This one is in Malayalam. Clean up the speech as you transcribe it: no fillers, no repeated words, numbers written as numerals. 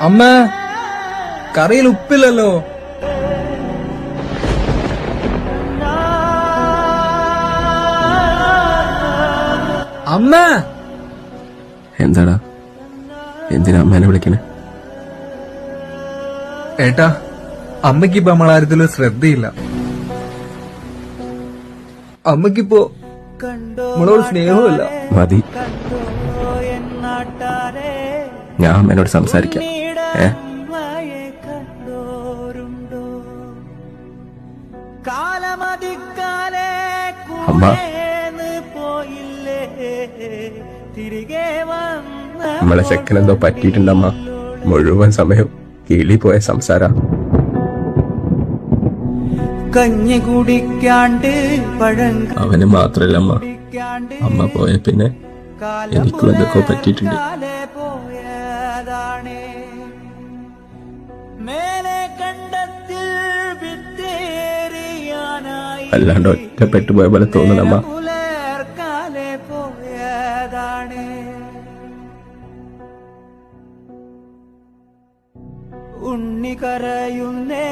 അമ്മ, കറിയിൽ ഉപ്പില്ലല്ലോ. അമ്മ. എന്താടാ, എന്തിനാ അമ്മേനെ വിളിക്കണേ? ഏട്ടാ, അമ്മയ്ക്കിപ്പോ നമ്മളാര്യത്തിലും ശ്രദ്ധയില്ല. അമ്മയ്ക്കിപ്പോ നമ്മളോട് സ്നേഹമില്ല. മതി, ഞാൻ അമ്മേനോട് സംസാരിക്കാം. അമ്മ, നമ്മളെ ചെക്കനെന്തോ പറ്റിയിട്ടുണ്ടമ്മ. മുഴുവൻ സമയം കിളി പോയ സംസാര. കഞ്ഞി കുടിക്കാണ്ട് അവന് മാത്രല്ല അമ്മ, അമ്മ പോയ പിന്നെ എനിക്കും എന്തൊക്കെ പറ്റിയിട്ടുണ്ട്. അല്ലാണ്ട് ഒറ്റപ്പെട്ടു പോയ പോലെ തോന്നണമ്മ. ഉണ്ണി കരയുന്നേ